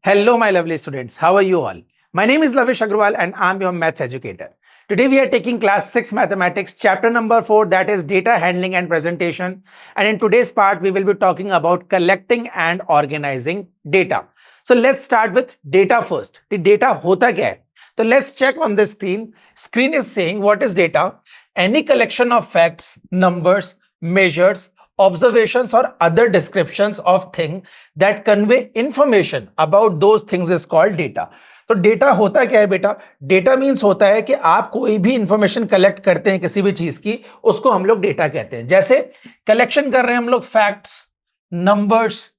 Hello, my lovely students. How are you all? My name is Lavish Agrawal and I'm your maths educator. Today we are taking class 6 mathematics chapter number 4, that is data handling and presentation. And in today's part we will be talking about collecting and organizing data. So let's start with data first. The data hota kya hai? So let's check on the screen. Screen is saying what is data? Any collection of facts, numbers, measures, observations or other descriptions of thing that convey information about those things is called data. तो data होता क्या है बेटा? Data means होता है कि आप कोई भी इंफॉर्मेशन कलेक्ट करते हैं किसी भी चीज की, उसको हम लोग डेटा कहते हैं. जैसे कलेक्शन कर रहे हैं हम लोग फैक्ट्स, नंबर्स,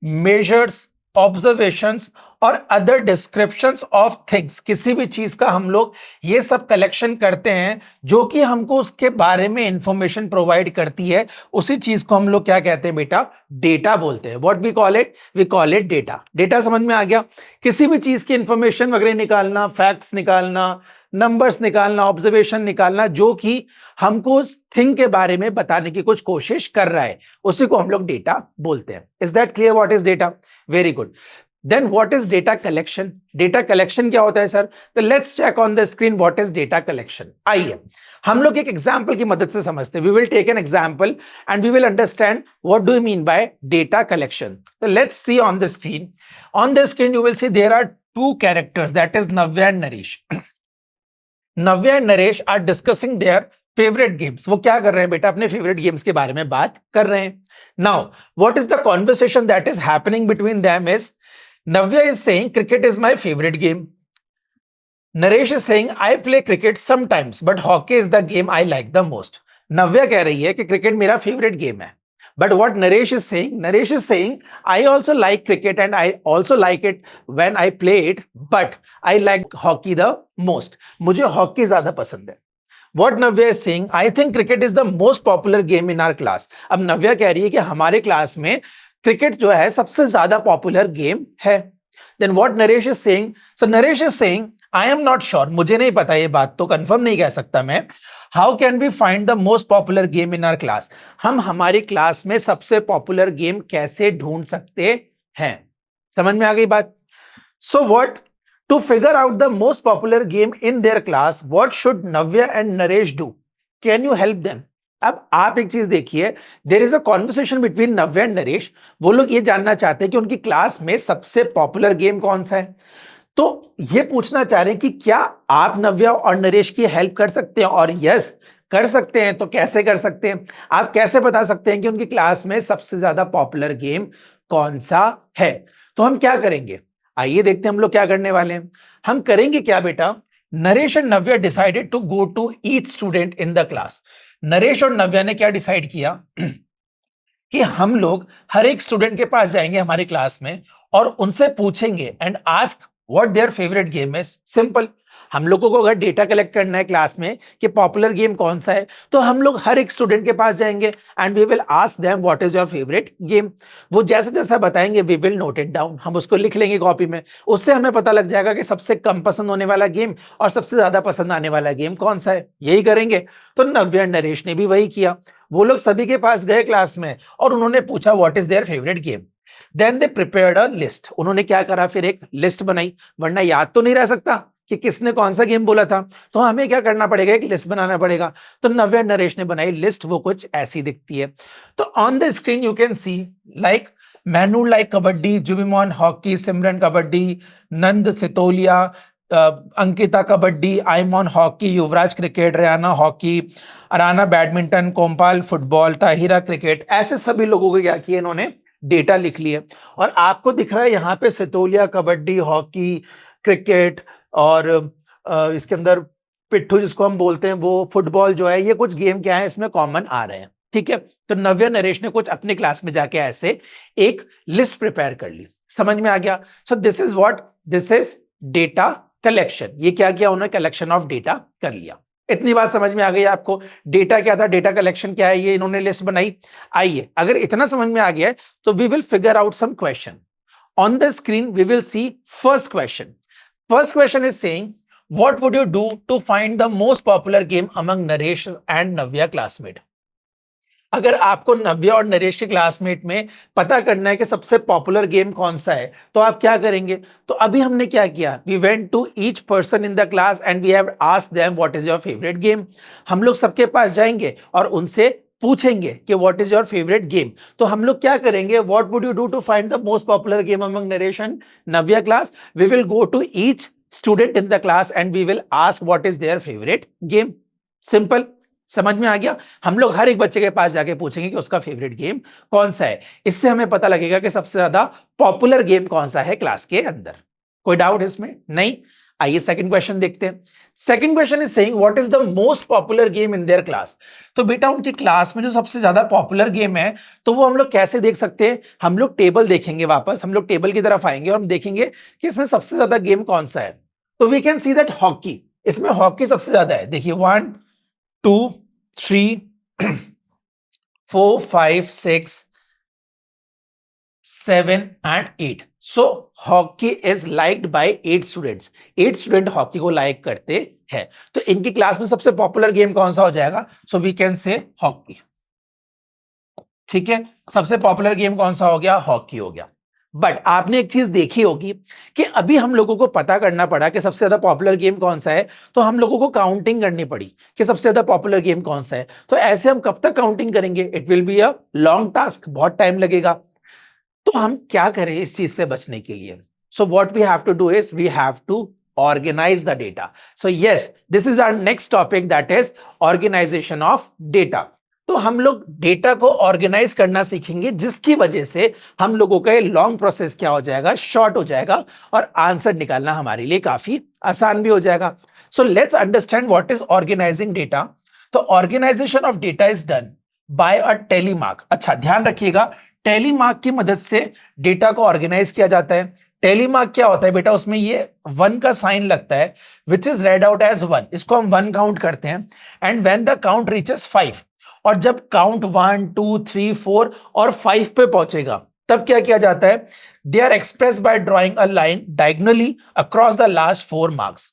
मेजर्स, ऑब्जर्वेशंस और अदर डिस्क्रिप्शंस ऑफ थिंग्स. किसी भी चीज का हम लोग ये सब कलेक्शन करते हैं जो कि हमको उसके बारे में इंफॉर्मेशन प्रोवाइड करती है. उसी चीज को हम लोग क्या कहते हैं बेटा? डेटा बोलते हैं. What we call it? We call it data. Data समझ में आ गया? किसी भी चीज की इंफॉर्मेशन वगैरह निकालना, फैक्ट्स निकालना, नंबर्स निकालना, ऑब्जर्वेशन निकालना, जो कि हमको उस थिंग के बारे में बताने की कुछ कोशिश कर रहा है, उसी को हम लोग डेटा बोलते हैं. Is that clear what is data? Very good. Then what is data collection? Data collection क्या होता है सर? तो let's check on the screen what is data collection. आइए हम लोग एक एग्जांपल की मदद से समझते हैं. We will take an example and we will understand what do you mean by data collection. तो let's see on the screen. On the screen you will see there are two characters, that is Navya and Naresh. Navya and Naresh are discussing their favourite games. वो क्या कर रहे हैं बेटा? अपने favourite games के बारे में बात कर रहे हैं. Now what is the conversation that is happening between them is Navya is saying cricket is my favorite game. Naresh is saying I play cricket sometimes but hockey is the game I like the most. Navya कह रही है कि cricket मेरा favourite game है. But what Naresh is saying I also like cricket and I also like it when I play it, but I like hockey the most. मुझे hockey ज्यादा पसंद है. What Navya is saying, I think cricket is the most popular game in our class. अब नव्या कह रही है कि हमारे क्लास में क्रिकेट जो है सबसे ज्यादा पॉपुलर गेम है. Then what Naresh is saying? So Naresh is saying I am not sure, मुझे नहीं पता, ये बात तो कंफर्म नहीं कह सकता मैं. How can we find the most popular game in our class? हम हमारी क्लास में सबसे पॉपुलर गेम कैसे ढूंढ सकते हैं? समझ में आ गई बात? So what to figure out the most popular game in their class, what should Navya and Naresh do? Can you help them? अब आप एक चीज देखिए, there is a conversation between Navya and Naresh. वो लोग ये जानना चाहते हैं कि उनकी क्लास में सबसे पॉपुलर गेम कौन सा है. तो ये पूछना चाह रहे हैं कि क्या आप नव्या और नरेश की हेल्प कर सकते हैं? और यस, कर सकते हैं. तो कैसे कर सकते हैं? आप कैसे बता सकते हैं कि उनकी क्लास में सबसे ज्यादा पॉपुलर गेम कौन सा है? तो हम क्या करेंगे, आइए देखते हैं हम लोग क्या करने वाले हैं. हम करेंगे क्या बेटा? Naresh and Navya decided to go to each student in the class. Naresh और नव्या ने क्या डिसाइड किया कि हम लोग हर एक स्टूडेंट के पास जाएंगे हमारे क्लास में और उनसे पूछेंगे and ask what there favourite game is. Simple. हम लोगों को अगर डेटा कलेक्ट करना है क्लास में कि पॉपुलर गेम कौन सा है, तो हम लोग हर एक स्टूडेंट के पास जाएंगे and we will ask them what is your favourite game. वो जैसा जैसा बताएंगे we will note it down. हम उसको लिख लेंगे कॉपी में. उससे हमें पता लग जाएगा कि सबसे कम पसंद होने वाला गेम और सबसे ज्यादा पसंद आने वाला गेम कौन सा है. यही करेंगे. तो नव्या और नरेश ने भी वही किया. वो लोग सभी के पास गए क्लास में और उन्होंने पूछा what is their favourite game. Then they prepared a list. उन्होंने क्या करा? फिर एक लिस्ट बनाई, वरना याद तो नहीं रह सकता कि किसने कौन सा गेम बोला था. तो हमें क्या करना पड़ेगा? एक लिस्ट बनाना पड़ेगा. तो नव्या नरेश ने बनाई लिस्ट. वो कुछ ऐसी दिखती है. तो on the screen you can see like Mainoor like kabaddi, Jubimon hockey, Simran kabaddi, Nand sitoliya, Ankita kabaddi, Aimon hockey, Yuvraj cricket, Rayana hockey, Arana badminton, Kompal football, Tahira cricket. ऐसे सभी लोगों को क्या किया इन्होंने? डेटा लिख लिया. और आपको दिख रहा है यहाँ पे सितोलिया, कबड्डी, हॉकी, क्रिकेट और इसके अंदर पिट्ठू जिसको हम बोलते हैं, वो फुटबॉल जो है, ये कुछ गेम क्या है इसमें कॉमन आ रहे हैं. ठीक है. तो नव्या नरेश ने कुछ अपने क्लास में जाके ऐसे एक लिस्ट प्रिपेयर कर ली. समझ में आ गया? So this is what, this is data collection. ये क्या किया उन्होंने? कलेक्शन ऑफ डेटा कर लिया. इतनी बात समझ में आ गई आपको? डेटा क्या था, डेटा कलेक्शन क्या है, ये इन्होंने लिस्ट बनाई. आइए, अगर इतना समझ में आ गया है तो we will figure out some question. On the screen we will see first question. First question is saying, what would you do to find the most popular game among Naresh and Navya classmate? अगर आपको नव्या और नरेश के classmate में पता करना है कि सबसे पॉपुलर गेम कौन सा है, तो आप क्या करेंगे? तो अभी हमने क्या किया, we went to each person in the class and we have asked them what is your favourite game. हम लोग सबके पास जाएंगे और उनसे पूछेंगे कि what is your favourite game. तो हम लोग क्या करेंगे, what would you do to find the most popular game among Naresh and Navya class? We will go to each student in the class and we will ask what is their favourite game. Simple, समझ में आ गया? हम लोग हर एक बच्चे के पास जाके पूछेंगे कि उसका फेवरेट गेम कौन सा है। इससे हमें पता लगेगा कि सबसे ज्यादा पॉपुलर गेम कौन सा है क्लास के अंदर। कोई डाउट इसमें? नहीं। आइए सेकंड क्वेश्चन देखते हैं। Second question is saying what is the most popular game in their class. तो बेटा उनकी क्लास में जो सबसे ज्यादा पॉपुलर गेम है, तो वो हम लोग कैसे देख सकते हैं? हम लोग टेबल देखेंगे, वापस हम लोग टेबल की तरफ आएंगे और हम देखेंगे कि इसमें सबसे ज्यादा गेम कौन सा है। तो we can see that hockey, इसमें हॉकी सबसे ज्यादा है। देखिए 1 2 3 4 5 6 7 and 8. So hockey is liked by 8 students. 8 student hockey को लाइक करते हैं। तो इनकी क्लास में सबसे पॉपुलर गेम कौन सा हो जाएगा? So we can say hockey. ठीक है, सबसे पॉपुलर गेम कौन सा हो गया? हॉकी हो गया। बट आपने एक चीज देखी होगी कि अभी हम लोगों को पता करना पड़ा कि सबसे ज्यादा पॉपुलर गेम कौन सा है, तो हम लोगों को काउंटिंग करनी पड़ी कि सबसे ज्यादा पॉपुलर गेम कौन सा है। तो ऐसे हम कब तक काउंटिंग करेंगे? It will be a long task, बहुत टाइम लगेगा। तो हम क्या करें इस चीज से बचने के लिए? So what we have to do is we have to organize the data. So yes, this is our next topic, that is organization of data. तो हम लोग डेटा को ऑर्गेनाइज करना सीखेंगे, जिसकी वजह से हम लोगों का ये लॉन्ग प्रोसेस क्या हो जाएगा? शॉर्ट हो जाएगा और आंसर निकालना हमारे लिए काफी आसान भी हो जाएगा। So let's understand what is organising data. तो organisation of data is done by a tally mark. अच्छा ध्यान रखिएगा, टेलीमार्क की मदद से डेटा को ऑर्गेनाइज किया जाता है। टेलीमार्क क्या होता है बेटा? उसमें ये 1 का साइन लगता है which is read out as 1, इसको हम 1 काउंट करते हैं। And when the count reaches 5, और जब काउंट 1 2 3 4 और 5 पे पहुंचेगा, तब क्या किया जाता है? They are expressed by drawing a line diagonally across the last 4 marks.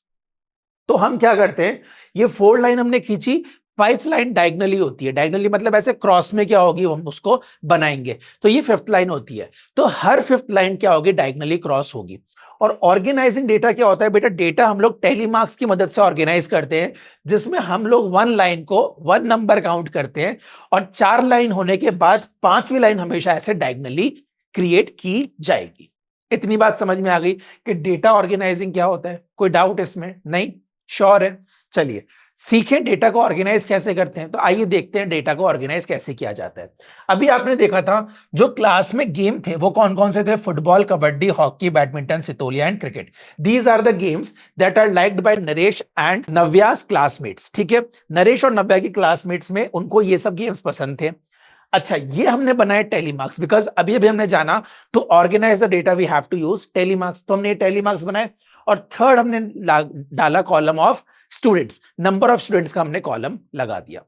तो हम क्या करते हैं, ये 4 लाइन हमने खींची, 5 लाइन डायगनली होती है। डायगनली मतलब ऐसे क्रॉस में क्या होगी, हम उसको बनाएंगे। तो ये 5th लाइन होती है। तो हर 5th लाइन क्या होगी? डायगनली क्रॉस होगी। और ऑर्गेनाइजिंग डेटा क्या होता है बेटा? डेटा हम लोग टेलीमार्क्स की मदद से ऑर्गेनाइज करते हैं, जिसमें हम लोग 1 लाइन को 1 नंबर काउंट करते हैं और 4 लाइन होने के बाद 5वीं लाइन हमेशा ऐसे डायगनली क्रिएट की जाएगी। इतनी बात समझ में आ गई कि डेटा ऑर्गेनाइजिंग क्या होता है? कोई डाउट इसमें? नहीं, श्योर है? चलिए सीखें डेटा को ऑर्गेनाइज कैसे करते हैं। तो आइए देखते हैं डेटा को ऑर्गेनाइज कैसे किया जाता है। अभी आपने देखा था जो क्लास में गेम थे वो कौन कौन से थे? Football, kabaddi, hockey, badminton, sitoliya and cricket. These are the games that are liked by Naresh and Navya's classmates. ठीक है, नरेश और नव्या की क्लासमेट्स में उनको ये सब गेम्स पसंद थे। अच्छा, ये हमने बनाए टेलीमार्क्स, बिकॉज अभी अभी हमने जाना to organise the data we have to use tally marks. तो हमने टेलीमार्क्स बनाए। और थर्ड हमने डाला column of students, number of students का हमने कॉलम लगा दिया।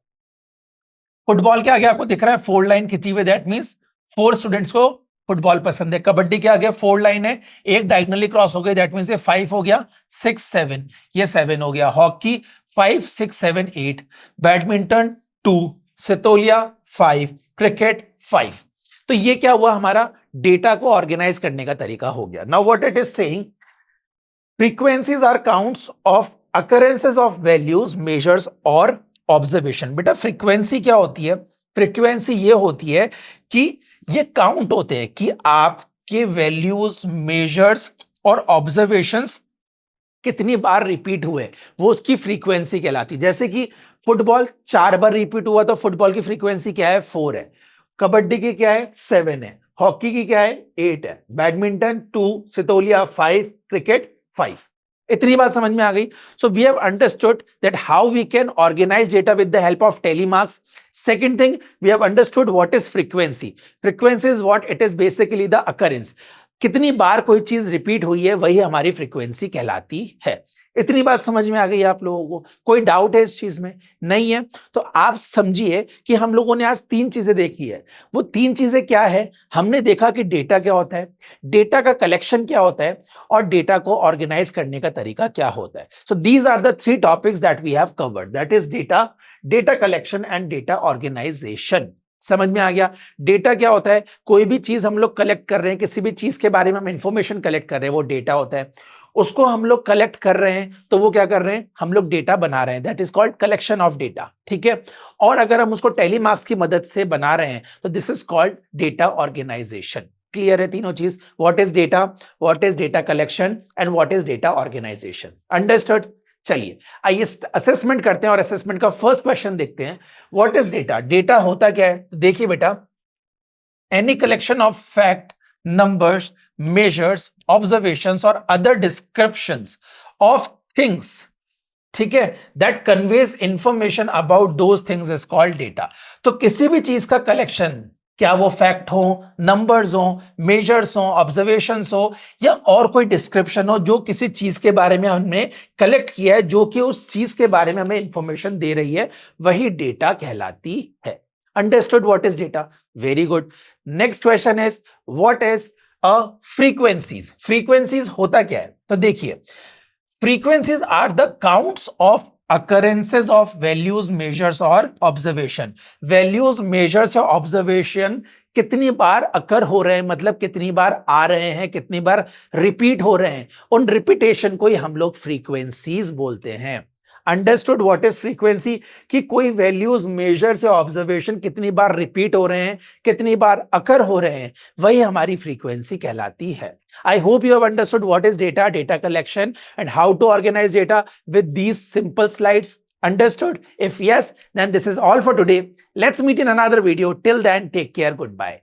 फुटबॉल के आगे आपको दिख रहा है 4 लाइन खिंची हुई, दैट मींस 4 स्टूडेंट्स को फुटबॉल पसंद है। कबड्डी के आगे 4 लाइन है, एक डायगोनली क्रॉस हो गई, दैट मींस ये 5 हो गया, 6 7 ये 7 हो गया। Hockey 5 6 7 8, badminton 2, Sitoliya 5, cricket 5। तो ये क्या हुआ? हमारा डेटा को ऑर्गेनाइज करने का तरीका हो गया। Now what it is saying, frequencies are counts of occurrences of values, measures और ऑब्जर्वेशन। बेटा फ्रीक्वेंसी क्या होती है? फ्रीक्वेंसी ये होती है कि ये काउंट होते हैं कि आपके वैल्यूज, मेजर्स और ऑब्जर्वेशंस कितनी बार रिपीट हुए, वो उसकी फ्रीक्वेंसी कहलाती है। जैसे कि फुटबॉल 4 बार रिपीट हुआ तो फुटबॉल की फ्रीक्वेंसी क्या है? 4 है। कबड्डी की क्या है? 7 है। हॉकी की क्या है? 8 है। Badminton 2, Sitoliya 5, cricket 5। इतनी बात समझ में आ गई। So we have understood that how we can organise data with the help of tally marks. Second thing, we have understood what is frequency. Frequency is what? It is basically the occurrence, कितनी बार कोई चीज repeat हुई है वही हमारी frequency कहलाती है। इतनी बात समझ में आ गई आप लोगों को? कोई डाउट है इस चीज में? नहीं है? तो आप समझिए कि हम लोगों ने आज 3 चीजें देखी है। वो 3 चीजें क्या है? हमने देखा कि डेटा क्या होता है, डेटा का कलेक्शन क्या होता है, और डेटा को ऑर्गेनाइज करने का तरीका क्या होता है। So these are the 3 topics that we have covered, that is data, data collection and data organisation. समझ में आ गया? डेटा क्या होता है? कोई भी चीज हम लोग कलेक्ट कर रहे हैं, किसी भी चीज के बारे में हम इंफॉर्मेशन कलेक्ट कर रहे हैं, वो डेटा होता है। उसको हम लोग कलेक्ट कर रहे हैं तो वो क्या कर रहे हैं? हम लोग डेटा बना रहे हैं, that is called collection of data, ठीक है। और अगर हम उसको टेलीमार्क्स की मदद से बना रहे हैं तो this is called data organisation. Clear है तीनों चीज? What is data, what is data collection and what is data organisation. Understood? चलिए आइए असेसमेंट करते हैं और असेसमेंट का फर्स्ट क्वेश्चन देखते हैं। What is data? डेटा होता क्या है? तो देखिए बेटा, any collection of fact, numbers, measures, observations or other descriptions of things, ठीक है, that conveys information about those things is called data. तो किसी भी चीज का कलेक्शन, क्या वो फैक्ट हो, नंबर्स हो, मेजर्स हो, ऑब्जर्वेशंस हो या और कोई डिस्क्रिप्शन हो जो किसी चीज के बारे में हमने कलेक्ट किया है, जो कि उस चीज के बारे में हमें इंफॉर्मेशन दे रही है, वही डेटा कहलाती है। Understood what is data? Very good. Next question is what is a frequencies? Frequencies होता क्या है? तो देखिए, frequencies are the counts of occurrences of values, measures और observation। values, measures या observation कितनी बार अकर हो रहे हैं, मतलब कितनी बार आ रहे हैं, कितनी बार रिपीट हो रहे हैं, उन रिपीटेशन को ही हम लोग फ्रीक्वेंसीज बोलते हैं। Understood what is frequency? कि कोई वैल्यूज, मेजर्स या ऑब्जर्वेशन कितनी बार रिपीट हो रहे हैं, कितनी बार अकर हो रहे हैं, वही हमारी फ्रीक्वेंसी कहलाती है। I hope you have understood what is data, data collection, and how to organize data with these simple slides. Understood? If yes, then this is all for today. Let's meet in another video. Till then, take care. Goodbye.